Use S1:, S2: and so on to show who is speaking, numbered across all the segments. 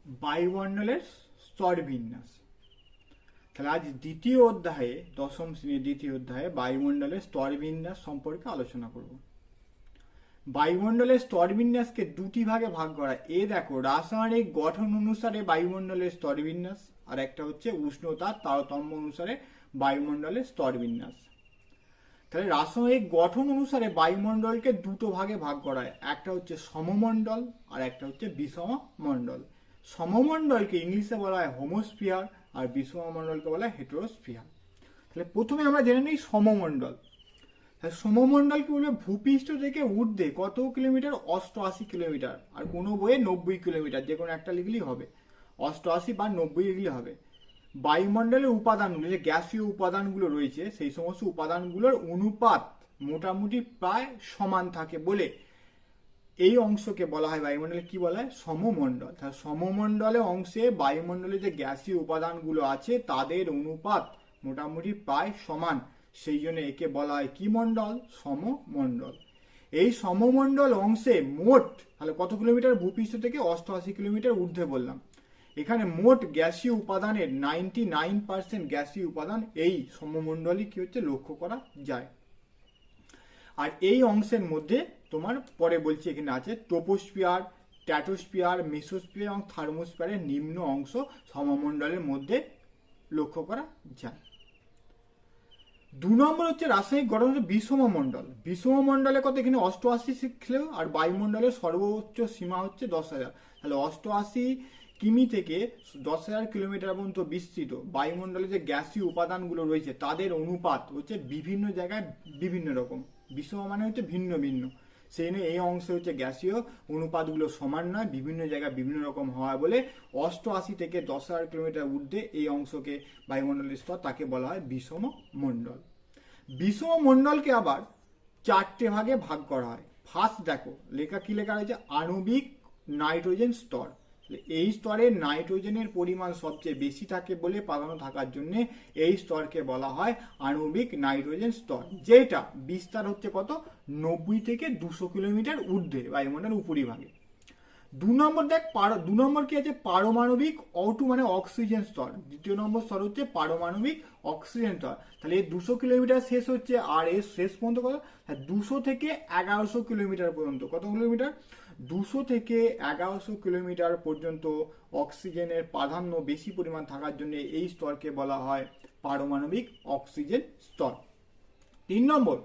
S1: বায়ুমণ্ডলের স্তরবিন্যাস। তাহলে আজ দ্বিতীয় অধ্যায়ে, দশম শ্রেণীর দ্বিতীয় অধ্যায়ে বায়ুমণ্ডলের স্তরবিন্যাস সম্পর্কে আলোচনা করব। বায়ুমণ্ডলের স্তরবিন্যাসকে দুটি ভাগে ভাগ করা। দেখো, রাসায়নিক গঠন অনুসারে বায়ুমণ্ডলের স্তরবিন্যাস, আর একটা হচ্ছে উষ্ণতার তারতম্য অনুসারে বায়ুমণ্ডলের স্তরবিন্যাস। তাহলে রাসায়নিক গঠন অনুসারে বায়ুমণ্ডলকে দুটো ভাগে ভাগ করা হয়, একটা হচ্ছে সমমণ্ডল আর একটা হচ্ছে বিষম মণ্ডল। সমমণ্ডলকে ইংলিশে বলা হয় হোমোস্ফিয়ার আর বিষম মণ্ডলকে বলা হয় হেটেরোস্ফিয়ার। তাহলে প্রথমে আমরা জেনে নিই সমমণ্ডল। তাহলে সমমণ্ডলকে বলবে ভূপৃষ্ঠ থেকে ঊর্ধ্বে কত কিলোমিটার? 88 কিলোমিটার। আর কোনো বইয়ে 90 কিলোমিটার, যে কোনো একটা লিখলেই হবে, 88 বা 90 লিখলে হবে। বায়ুমণ্ডলের উপাদানগুলো, যে গ্যাসীয় উপাদানগুলো রয়েছে, সেই সমস্ত উপাদানগুলোর অনুপাত মোটামুটি প্রায় সমান থাকে বলে এই অংশকে বলা হয় বায়ুমণ্ডলে কি বলা হয়? সমমণ্ডল। তাহলে সমমণ্ডলে অংশে বায়ুমণ্ডলে যে গ্যাসীয় উপাদানগুলো আছে তাদের অনুপাত মোটামুটি প্রায় সমান, সেই জন্য একে বলা হয় কি মণ্ডল? সমমণ্ডল। এই সমমণ্ডল অংশে মোট তাহলে কত কিলোমিটার? ভূপৃষ্ঠ থেকে 88 কিলোমিটার ঊর্ধ্বে বললাম। এখানে মোট গ্যাসীয় উপাদানের 99% গ্যাসীয় উপাদান এই সমমণ্ডলই কি হচ্ছে লক্ষ্য করা যায়। আর এই অংশের মধ্যে তোমার পরে বলছি এখানে আছে ট্রোপোস্ফিয়ার, স্ট্র্যাটোস্ফিয়ার, মেসোস্ফিয়ার এবং থার্মোস্ফিয়ারের নিম্ন অংশ সমমণ্ডলের মধ্যে লক্ষ্য করা যায়। 2 নম্বর হচ্ছে রাসায়নিক গঠন হচ্ছে বিষম মণ্ডল। বিষম মণ্ডলে কত? এখানে 88 শিখলেও, আর বায়ুমণ্ডলের সর্বোচ্চ সীমা হচ্ছে 10,000। তাহলে 88 কিমি থেকে 10,000 কিলোমিটার পর্যন্ত বিস্তৃত বায়ুমণ্ডলে যে গ্যাসীয় উপাদানগুলো রয়েছে তাদের অনুপাত হচ্ছে বিভিন্ন জায়গায় বিভিন্ন রকম। বিষম মানে হচ্ছে ভিন্ন ভিন্ন, সেই জন্য এই অংশে হচ্ছে গ্যাসীয় অনুপাতগুলো সমান নয়, বিভিন্ন জায়গায় বিভিন্ন রকম হওয়া বলে 88 থেকে 10,000 কিলোমিটার ঊর্ধ্বে এই অংশকে বায়ুমণ্ডলের স্তর, তাকে বলা হয় বিষম মণ্ডল। বিষম মণ্ডলকে আবার 4টে ভাগে ভাগ করা হয়। ফার্স্ট দেখো লেখা কি লেখা রয়েছে? আণবিক নাইট্রোজেন স্তর। এই স্তরে নাইট্রোজেনের পরিমাণ সবচেয়ে বেশি থাকে বলে প্রাধান্য থাকার জন্য এই স্তরকে বলা হয় আণবিক নাইট্রোজেন স্তর, যেটা বিস্তার হচ্ছে কত? 90 থেকে 200 কিলোমিটার ঊর্ধ্বে বায়ুমণ্ডল উপরিভাগে। 2 নম্বর দেখ, 2 নম্বর কি আছে? পারমাণবিক O2 মানে অক্সিজেন স্তর। দ্বিতীয় নম্বর স্তর হচ্ছে পারমাণবিক অক্সিজেন স্তর। তাহলে 200 কিলোমিটার শেষ হচ্ছে, আর এর শেষ পর্যন্ত কত? 200 থেকে 1100 কিলোমিটার পর্যন্ত। কত কিলোমিটার? 200 থেকে 1100 কিলোমিটার পর্যন্ত অক্সিজেনের প্রাধান্য বেশি পরিমাণ থাকার জন্য এই স্তরকে বলা হয় পারমাণবিক অক্সিজেন স্তর। 3 নম্বর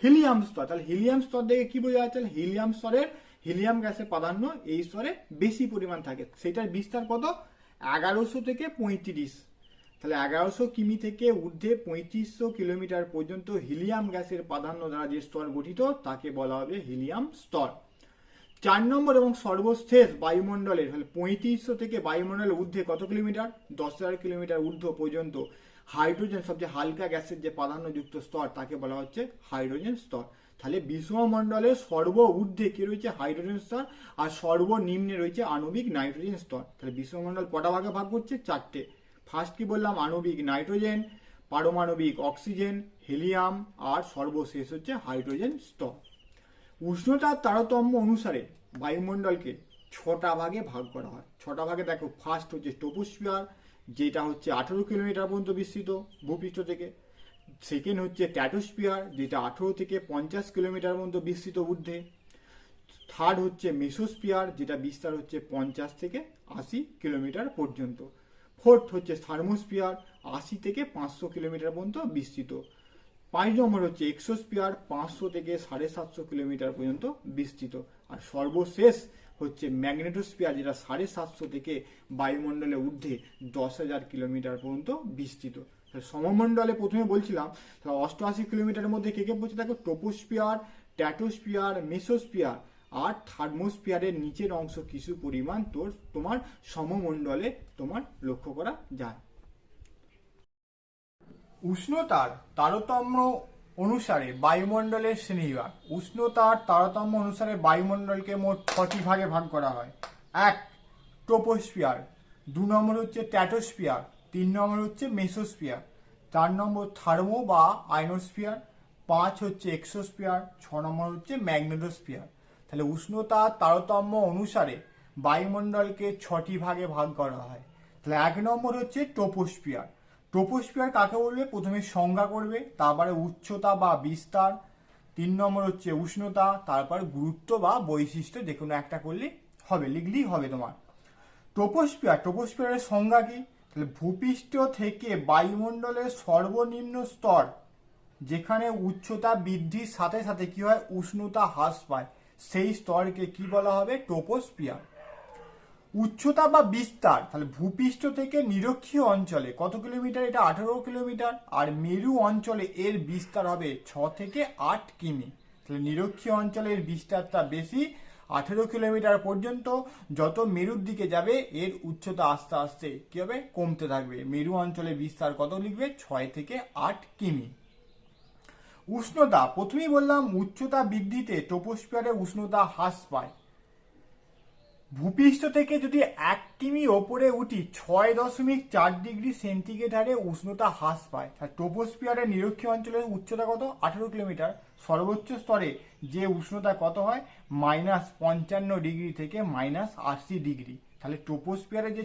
S1: হিলিয়াম স্তর। তাহলে হিলিয়াম স্তর দেখে কি বোঝা যাচ্ছে? হিলিয়াম স্তরের হিলিয়াম গ্যাসের প্রাধান্য এই স্তরে বেশি পরিমাণ থাকে। সেটার বিস্তার কত? 1100 থেকে 35। তাহলে 1100 কিমি থেকে ঊর্ধ্বে 3500 কিলোমিটার পর্যন্ত হিলিয়াম গ্যাসের প্রাধান্য দ্বারা যে স্তর গঠিত তাকে বলা হবে হিলিয়াম স্তর। 4 নম্বর এবং সর্বশেষ বায়ুমণ্ডলের, তাহলে 3500 থেকে বায়ুমণ্ডলের ঊর্ধ্বে কত কিলোমিটার? 10,000 কিলোমিটার ঊর্ধ্ব পর্যন্ত হাইড্রোজেন সবচেয়ে হালকা গ্যাসের যে প্রাধান্যযুক্ত স্তর তাকে বলা হচ্ছে হাইড্রোজেন স্তর। তাহলে বিষমমণ্ডলের সর্ব ঊর্ধ্বে কি রয়েছে? হাইড্রোজেন স্তর, আর সর্বনিম্নে রয়েছে আণবিক নাইট্রোজেন স্তর। তাহলে বিষমমণ্ডল কটা ভাগে ভাগ করছে? 4টে। ফার্স্ট কি বললাম? আণবিক নাইট্রোজেন, পারমাণবিক অক্সিজেন, হিলিয়াম, আর সর্বশেষ হচ্ছে হাইড্রোজেন স্তর। উষ্ণতার তারতম্য অনুসারে বায়ুমণ্ডলকে 6টা ভাগে ভাগ করা হয়। 6টা ভাগে দেখো, ফার্স্ট হচ্ছে ট্রোপোস্ফিয়ার, যেটা হচ্ছে 18 কিলোমিটার পর্যন্ত বিস্তৃত ভূপৃষ্ঠ থেকে। সেকেন্ড হচ্ছে স্ট্র্যাটোস্ফিয়ার, যেটা 18 থেকে 50 কিলোমিটার পর্যন্ত বিস্তৃত ঊর্ধ্বে। থার্ড হচ্ছে মেসোস্ফিয়ার, যেটা বিস্তার হচ্ছে 50 থেকে 80 কিলোমিটার পর্যন্ত। ফোর্থ হচ্ছে থার্মোস্ফিয়ার, 80 থেকে 500 কিলোমিটার পর্যন্ত বিস্তৃত। 5 নম্বর হচ্ছে এক্সোস্ফিয়ার, 500 থেকে 750 কিলোমিটার পর্যন্ত বিস্তৃত। আর সর্বশেষ হচ্ছে ম্যাগনেটোস্ফিয়ার, যেটা 750 থেকে বায়ুমণ্ডলে ঊর্ধ্বে 10,000 কিলোমিটার পর্যন্ত বিস্তৃত। সমমণ্ডলে প্রথমে বলছিলাম 88 কিলোমিটারের মধ্যে কে কে পড়ছে? দেখো, ট্রোপোস্ফিয়ার, স্ট্র্যাটোস্ফিয়ার, মেসোস্ফিয়ার আর থার্মোস্ফিয়ারের নিচের অংশ কিছু পরিমাণ তোমার সমমণ্ডলে তোমার লক্ষ্য করা যায়। উষ্ণতার তারতম্য অনুসারে বায়ুমণ্ডলের শ্রেণীবিভাগ। উষ্ণতার তারতম্য অনুসারে বায়ুমণ্ডলকে মোট 6টি ভাগে ভাগ করা হয়। 1 ট্রোপোস্ফিয়ার, 2 নম্বর হচ্ছে স্ট্র্যাটোস্ফিয়ার, 3 নম্বর হচ্ছে মেসোস্ফিয়ার, 4 নম্বর থার্মো বা আয়নোস্ফিয়ার, 5 হচ্ছে এক্সোস্ফিয়ার, 6 নম্বর হচ্ছে ম্যাগনেটোস্ফিয়ার। তাহলে উষ্ণতার তারতম্য অনুসারে বায়ুমণ্ডলকে 6টি ভাগে ভাগ করা হয়। তাহলে 1 নম্বর হচ্ছে ট্রপোস্ফিয়ার। ট্রপোস্ফিয়ার কাকে বলবে প্রথমে সংজ্ঞা করবে, তারপরে উচ্চতা বা বিস্তার, 3 নম্বর হচ্ছে উষ্ণতা, তারপর গুরুত্ব বা বৈশিষ্ট্য, যে কোনো একটা করলে হবে, লিখলেই হবে তোমার। ট্রপোস্ফিয়ারের সংজ্ঞা কি? তাহলে ভূপৃষ্ঠ থেকে বায়ুমণ্ডলের সর্বনিম্ন স্তর, যেখানে উচ্চতা বৃদ্ধির সাথে সাথে কি হয় উষ্ণতা হ্রাস পায়, সেই স্তরকে কি বলা হবে? ট্রপোস্ফিয়ার। উচ্চতা বা বিস্তার, তাহলে ভূপৃষ্ঠ থেকে নিরক্ষীয় অঞ্চলে কত কিলোমিটার? এটা 18 কিলোমিটার। আর মেরু অঞ্চলে এর বিস্তার হবে 6 থেকে 8 কিমি। তাহলে নিরক্ষীয় অঞ্চলের বিস্তারটা বেশি, 18 কিলোমিটার পর্যন্ত। যত মেরুর দিকে যাবে এর উচ্চতা আস্তে আস্তে কি হবে? কমতে থাকবে। মেরু অঞ্চলের বিস্তার কত লিখবে? 6 থেকে 8 কিমি। উষ্ণতা, প্রথমেই বললাম উচ্চতা বৃদ্ধিতে ট্রপোস্ফিয়ারে উষ্ণতা হ্রাস পায়। ভূপৃষ্ঠ থেকে যদি 1 কিমি ওপরে উঠি 6.4 ডিগ্রি সেন্টিগ্রেড হারে উষ্ণতা হ্রাস পায়। ট্রপোস্ফিয়ারের নিরক্ষীয় অঞ্চলের উচ্চতা কত? 18 কিলোমিটার। সর্বোচ্চ স্তরে যে উষ্ণতা কত হয়? -55 ডিগ্রি থেকে -80 ডিগ্রি। তাহলে ট্রপোস্ফিয়ারের যে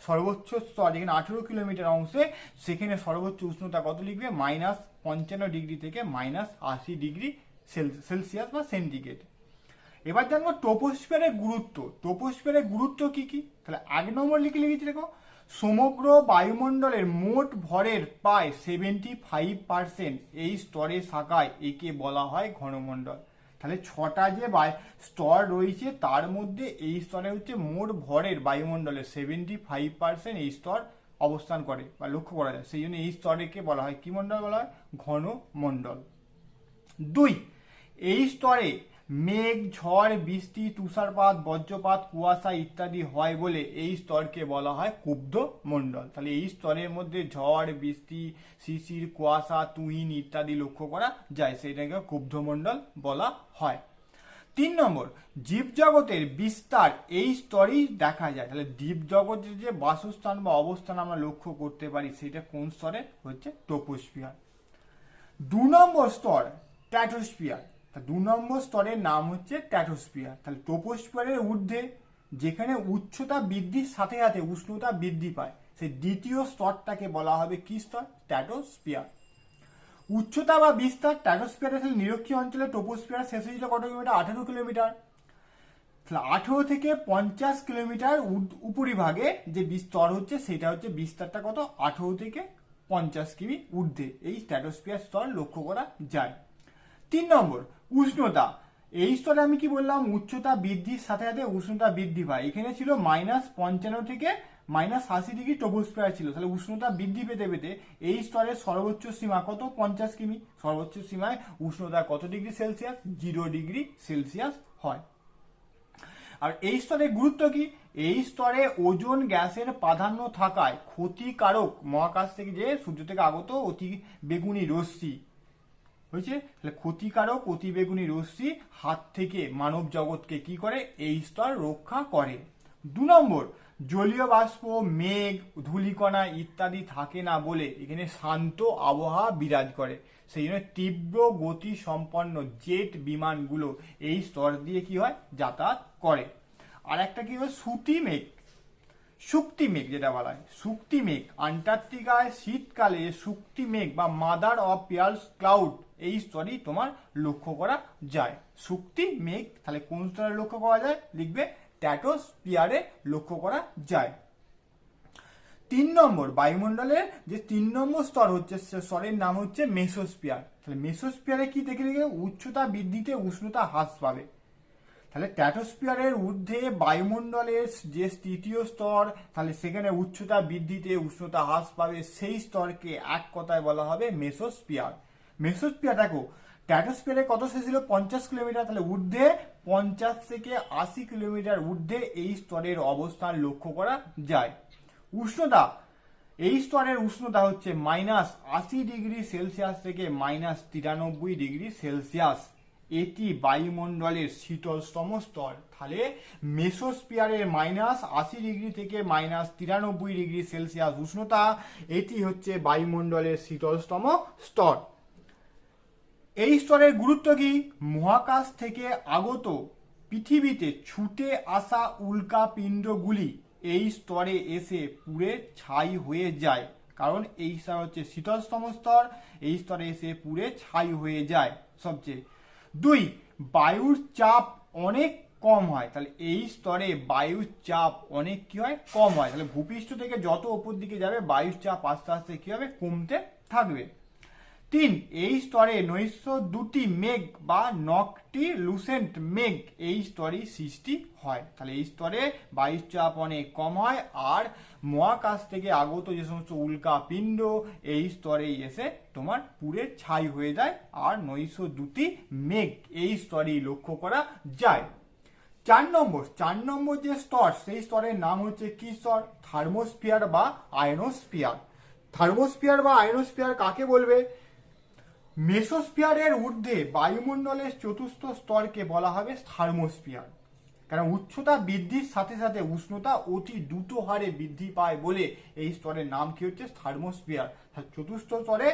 S1: সর্বোচ্চ স্তর, যেখানে 18 কিলোমিটার অংশে, সেখানে সর্বোচ্চ উষ্ণতা কত লিখবে? -55 ডিগ্রি থেকে -80 ডিগ্রি সেলসিয়াস বা সেন্টিগ্রেড। এবার জানবো ট্রপোস্ফিয়ারের গুরুত্ব। ট্রপোস্ফিয়ারের গুরুত্ব কি কি? তাহলে 1 নম্বর লিখেছি দেখো, সমগ্র বায়ুমণ্ডলের মোট ভরের প্রায় 75% এই স্তরে থাকায় একে বলা হয় ঘনমণ্ডল। তাহলে 6টা যে স্তর রয়েছে তার মধ্যে এই স্তরে হচ্ছে মোট ভরের বায়ুমণ্ডলের 75% এই স্তর অবস্থান করে বা লক্ষ্য করা যায়। সেই জন্য এই স্তরকে বলা হয় কি মণ্ডল? বলা হয় ঘনমণ্ডল। 2, এই স্তরে মেঘ, ঝড়, বৃষ্টি, তুষারপাত, বজ্রপাত, কুয়াশা ইত্যাদি হয় বলে এই স্তরকে বলা হয় কুব্ধ মণ্ডল। তাহলে এই স্তরের মধ্যে ঝড়, বৃষ্টি, শিশির, কুয়াশা, তুহিন ইত্যাদি লক্ষ্য করা যায়, সেটাকে কুব্ধ মণ্ডল বলা হয়। 3 নম্বর, জীবজগতের বিস্তার এই স্তরেই দেখা যায়। তাহলে জীবজগতের যে বাসস্থান বা অবস্থান আমরা লক্ষ্য করতে পারি, সেটা কোন স্তরে? হচ্ছে ট্রপোস্ফিয়ার। 2 নম্বর স্তর স্ট্র্যাটোস্ফিয়ার। 2 নম্বর স্তরের নাম হচ্ছে স্ট্র্যাটোস্ফিয়ার। তাহলে ট্রপোস্ফিয়ারের ঊর্ধ্বে, যেখানে উচ্চতা বৃদ্ধির সাথে সাথে উষ্ণতা বৃদ্ধি পায়, সেই দ্বিতীয় স্তরটাকে বলা হবে কি স্তর? স্ট্র্যাটোস্ফিয়ার। উচ্চতা বা বিস্তার, স্ট্র্যাটোস্ফিয়ারের নিরক্ষীয় অঞ্চলে ট্রপোস্ফিয়ার শেষ হয়েছিল কত কিলোমিটার? 18 কিলোমিটার। 18 থেকে 50 কিলোমিটার উপরিভাগে যে বিস্তর হচ্ছে, সেটা হচ্ছে বিস্তারটা কত? 18 থেকে 50 কিমি ঊর্ধ্বে এই স্ট্র্যাটোস্ফিয়ার স্তর লক্ষ্য করা যায়। 3 নম্বর, উষ্ণতা। এই স্তরে আমি কি বললাম? উচ্চতা বৃদ্ধির সাথে সাথে উষ্ণতা বৃদ্ধি পায়। এখানে ছিল -55 থেকে -80 ডিগ্রি ট্রপোস্ফিয়ার ছিল। তাহলে উষ্ণতা বৃদ্ধি পেতে পেতে এই স্তরের সর্বোচ্চ সীমা কত? 50 কিমি। সর্বোচ্চ সীমায় উষ্ণতা কত ডিগ্রি সেলসিয়াস? 0 ডিগ্রি সেলসিয়াস হয়। আর এই স্তরের গুরুত্ব কি? এই স্তরে ওজোন গ্যাসের প্রাধান্য থাকায় ক্ষতিকারক মহাকাশ থেকে যে সূর্য থেকে আগত অতি বেগুনি রশ্মি হয়েছে, তাহলে ক্ষতিকারক অতিবেগুনি রশ্মি হাত থেকে মানব জগৎকে কি করে? এই স্তর রক্ষা করে। 2 নম্বর, জলীয় বাষ্প, মেঘ, ধূলিকণা ইত্যাদি থাকে না বলে এখানে শান্ত আবহাওয়া বিরাজ করে। সেই জন্য তীব্র গতি সম্পন্ন জেট বিমানগুলো এই স্তর দিয়ে কি হয়? যাতায়াত করে। আর একটা কি হয়? শুকতি মেঘ যেটা বলা হয় শুকতি মেঘ। আন্টার্কটিকায় শীতকালে শুকতি মেঘ বা মাদার অফ পেয়ার্স ক্লাউড এই স্তরেই তোমার লক্ষ্য করা যায়। শুকতি মেঘ তাহলে কোন স্তরে লক্ষ্য করা যায়? লিখবে স্ট্র্যাটোস্ফিয়ারে লক্ষ্য করা যায়। 3 নম্বর, বায়ুমণ্ডলের যে 3 নম্বর স্তর হচ্ছে, সে স্তরের নাম হচ্ছে মেসোস্ফিয়ার। তাহলে মেসোস্ফিয়ারে কি দেখে লিখে? উচ্চতা বৃদ্ধিতে উষ্ণতা হ্রাস পাবে। তাহলে স্ট্র্যাটোস্ফিয়ারের ঊর্ধ্বে বায়ুমণ্ডলের যে তৃতীয় স্তর, তাহলে সেখানে উচ্চতা বৃদ্ধিতে উষ্ণতা হ্রাস পাবে, সেই স্তরকে এক কথায় বলা হবে মেসোস্ফিয়ার। মেসোস্ফিয়ার দেখো, স্ট্র্যাটোস্ফিয়ারে কত শেষ ছিল? 50 কিলোমিটার। তাহলে ঊর্ধ্বে 50 থেকে 80 কিলোমিটার ঊর্ধ্বে এই স্তরের অবস্থান লক্ষ্য করা যায়। উষ্ণতা, এই স্তরের উষ্ণতা হচ্ছে -80 ডিগ্রি সেলসিয়াস থেকে -93 ডিগ্রি সেলসিয়াস। এটি বায়ুমণ্ডলের শীতলতম স্তর। তাহলে মেসোস্ফিয়ারের -80 ডিগ্রি থেকে -93 ডিগ্রি সেলসিয়াস উষ্ণতা, এটি হচ্ছে বায়ুমণ্ডলের শীতলতম স্তর। এই স্তরের গুরুত্ব কি? মহাকাশ থেকে আগত পৃথিবীতে ছুটে আসা উল্কাপিণ্ডগুলি এই স্তরে এসে পুড়ে ছাই হয়ে যায়, কারণ এই স্তর হচ্ছে শীতলতম স্তর, এই স্তরে এসে পুড়ে ছাই হয়ে যায় সবচেয়ে। 2, বায়ুর চাপ অনেক কম হয়, তাহলে এই স্তরে বায়ুর চাপ অনেক কি হয়, কম হয়, তাহলে ভূপৃষ্ঠ থেকে যত উপর দিকে যাবে বায়ুর চাপ আস্তে আস্তে কি হবে, কমতে থাকবে। 3, এই স্তরে নৈশ দুটি মেঘ বা নকটিলুসেন্ট মেঘ এই স্তরে সৃষ্টি হয়, তাহলে এই স্তরে বায়ুর চাপ অনেক কম হয় আর মহাকাশ থেকে আগত যে সমস্ত উল্কাপিণ্ড এই স্তরেই এসে তোমার পুড়ে ছাই হয়ে যায় আর নৈশ দুটি মেঘ এই স্তরেই লক্ষ্য করা যায়। 4 নম্বর যে স্তর সেই স্তরের নাম হচ্ছে কি স্তর, থার্মোস্ফিয়ার বা আয়নোস্ফিয়ার। থার্মোস্ফিয়ার বা আয়নোস্ফিয়ার কাকে বলবে, মেসোস্ফিয়ারের ঊর্ধ্বে বায়ুমণ্ডলের চতুর্থ স্তরকে বলা হবে থার্মোস্ফিয়ার, কারণ উচ্চতা বৃদ্ধির সাথে সাথে উষ্ণতা অতি দ্রুত হারে বৃদ্ধি পায় বলে এই স্তরের নাম কি হচ্ছে, থার্মোস্ফিয়ার। চতুর্থ স্তরে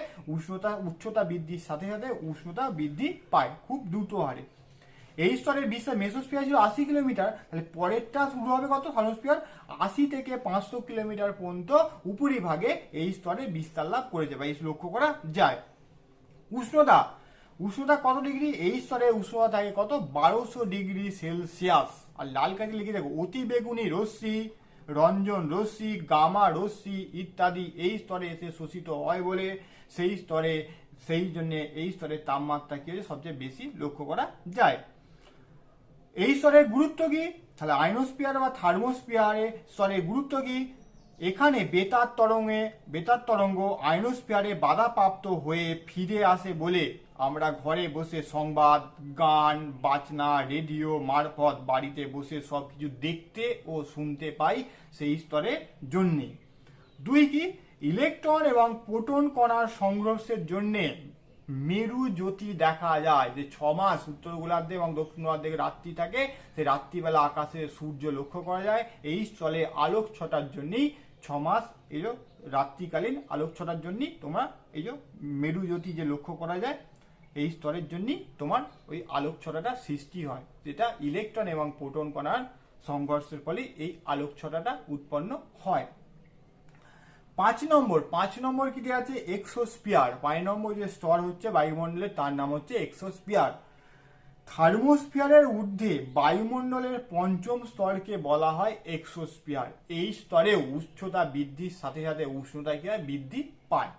S1: উচ্চতা বৃদ্ধির সাথে সাথে উষ্ণতা বৃদ্ধি পায় খুব দ্রুত হারে। এই স্তরের বিস্তার, মেসোস্ফিয়ার ছিল 80 কিলোমিটার, তাহলে পরেরটা শুরু হবে কত, থার্মোস্ফিয়ার 80 থেকে 500 কিলোমিটার পর্যন্ত উপরিভাগে এই স্তরে বিস্তার লাভ করেছে বা এই লক্ষ্য করা যায়। উষ্ণতা কত ডিগ্রি, এই স্তরে উষ্ণতা থাকে কত, 1200 ডিগ্রি সেলসিয়াস। আর লাল কাজে লিখে দেখো, অতি বেগুনি রশ্মি, রঞ্জন রশ্মি, গামা রশ্মি ইত্যাদি এই স্তরে এসে শোষিত হয় বলে সেই জন্য এই স্তরের তাপমাত্রা কি হচ্ছে সবচেয়ে বেশি লক্ষ্য করা যায়। এই স্তরের গুরুত্ব কি, তাহলে আয়নোস্ফিয়ার বা থার্মোস্ফিয়ারের স্তরের গুরুত্ব কি, এখানে বেতার তরঙ্গ আয়নোস্ফিয়ারে বাধাপ্রাপ্ত হয়ে ফিরে আসে বলে আমরা ঘরে বসে সংবাদ, গান, বাজনা, রেডিও মারফত বাড়িতে বসে সবকিছু দেখতে ও শুনতে পাই সেই স্তরের জন্যে। 2 কি, ইলেকট্রন এবং প্রোটন কণার সংঘর্ষের জন্যে মেরু জ্যোতি দেখা যায়, যে 6 মাস উত্তর গোলার্ধে এবং দক্ষিণ গোলার্ধে রাত্রি থাকে, সেই রাত্রিবেলা আকাশে সূর্য লক্ষ্য করা যায়, এই স্থলে আলোক ছটার জন্যই 6 মাস এই যে রাত্রিকালীন আলোক ছটার জন্যই তোমার এই যে মেরু জ্যোতি যে লক্ষ্য করা যায় এই স্তরের জন্যই তোমার ওই আলোক ছটাটা সৃষ্টি হয়, যেটা ইলেকট্রন এবং প্রোটন কণার সংঘর্ষের ফলে এই আলোক ছটাটা উৎপন্ন হয়। 5 নম্বর কি দেওয়া আছে, এক্সোস্ফিয়ার। 5 নম্বর যে স্তর হচ্ছে বায়ুমণ্ডলের তার নাম হচ্ছে এক্সোস্ফিয়ার। থার্মোস্ফিয়ারের ঊর্ধ্বে বায়ুমণ্ডলের পঞ্চম স্তরকে বলা হয় এক্সোস্ফিয়ার। এই স্তরে উচ্চতা বৃদ্ধির সাথে সাথে উষ্ণতা কি হয়, বৃদ্ধি পায়।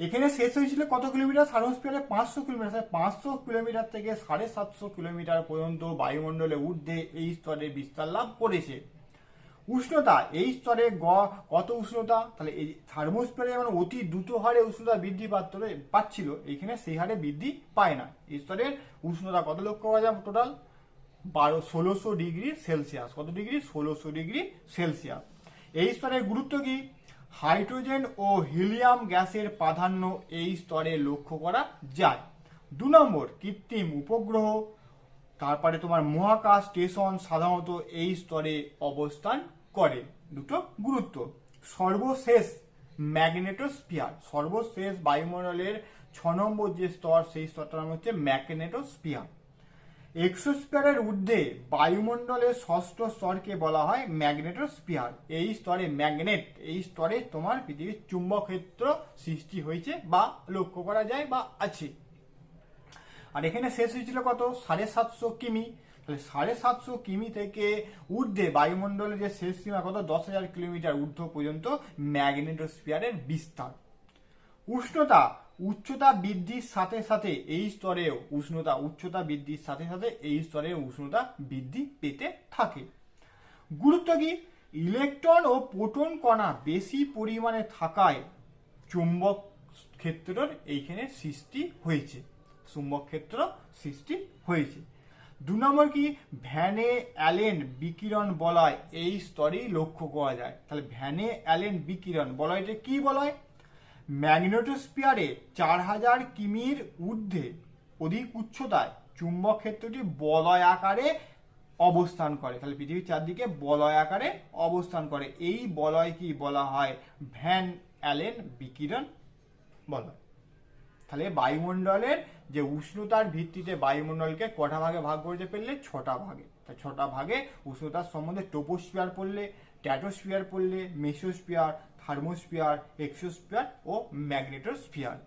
S1: এখানে শেষ হয়েছিল কত কিলোমিটার, থার্মোস্ফিয়ারে 500 কিলোমিটার, 500 কিলোমিটার থেকে 750 কিলোমিটার পর্যন্ত বায়ুমণ্ডলের ঊর্ধ্বে এই স্তরে বিস্তার লাভ করেছে। উষ্ণতা, এই স্তরে কত উষ্ণতা, তাহলে এই থার্মোস্ফিয়ারে যেমন অতি দ্রুত হারে উষ্ণতা বৃদ্ধি পাচ্ছিল, এখানে সেই হারে বৃদ্ধি পায় না। এই স্তরের উষ্ণতা কত লক্ষ্য করা যায়, টোটাল 1600 ডিগ্রি সেলসিয়াস। কত ডিগ্রি, 1600 ডিগ্রি সেলসিয়াস। এই স্তরের গুরুত্ব কি, হাইড্রোজেন ও হিলিয়াম গ্যাসের প্রাধান্য এই স্তরে লক্ষ্য করা যায়। 2 নম্বর কৃত্রিম উপগ্রহ, তারপরে তোমার মহাকাশ স্টেশন সাধারণত এই স্তরে অবস্থান করে। দুটো গুরুত্ব। সর্বশেষ ম্যাগনেটোস্ফিয়ার, সর্বশেষ বায়ুমণ্ডলের 6 নম্বর যে স্তর সেই স্তরটার নাম হচ্ছে ম্যাগনেটোস্ফিয়ার। এক্সোস্ফিয়ারের ঊর্ধ্বে বায়ুমণ্ডলের 6ষ্ঠ স্তরকে বলা হয় ম্যাগনেটোস্ফিয়ার। এই স্তরে এই স্তরে তোমার পৃথিবীর চুম্বক ক্ষেত্র সৃষ্টি হয়েছে বা লক্ষ্য করা যায় বা আছে। আর এখানে শেষ হয়েছিল কত, 750 কিমি। তাহলে 750 কিমি থেকে ঊর্ধ্বে বায়ুমণ্ডলের যে শেষ সীমা কত, 10,000 কিলোমিটার ঊর্ধ্ব পর্যন্ত ম্যাগনেটোস্ফিয়ারের বিস্তার। উচ্চতা বৃদ্ধির সাথে সাথে এই স্তরেও উচ্চতা বৃদ্ধির সাথে সাথে এই স্তরে উষ্ণতা বৃদ্ধি পেতে থাকে। গুরুত্ব কি, ইলেকট্রন ও প্রোটন কণা বেশি পরিমাণে থাকায় চুম্বক ক্ষেত্রের এইখানে সৃষ্টি হয়েছে, চুম্বক ক্ষেত্র সৃষ্টি হয়েছে। 2 নম্বর কি, ভ্যানে অ্যালেন বিকিরণ বলয় এই স্তরেই লক্ষ্য করা যায়। তাহলে ভ্যানে অ্যালেন বিকিরণ বলয়টা কি বলয়, ম্যাগনেটোস্ফিয়ারে 4000 কিমির ঊর্ধ্বে অধিক উচ্চতায় চুম্বক ক্ষেত্রটি বলয় আকারে অবস্থান করে। তাহলে পৃথিবীর চারদিকে বলয় আকারে অবস্থান করে, এই বলয় কি বলা হয়, ভ্যান অ্যালেন বিকিরণ বলয়। তাহলে বায়ুমণ্ডলের যে উষ্ণতার ভিত্তিতে বায়ুমণ্ডলকে কটা ভাগে ভাগ করতে পারলে? 6টা ভাগে। তাই 6টা ভাগে উষ্ণতার সম্বন্ধে ট্রপোস্ফিয়ার পড়লে, স্ট্র্যাটোস্ফিয়ার পড়লে, মেসোস্ফিয়ার, থার্মোস্ফিয়ার, এক্সোস্ফিয়ার ও ম্যাগনেটোস্ফিয়ার।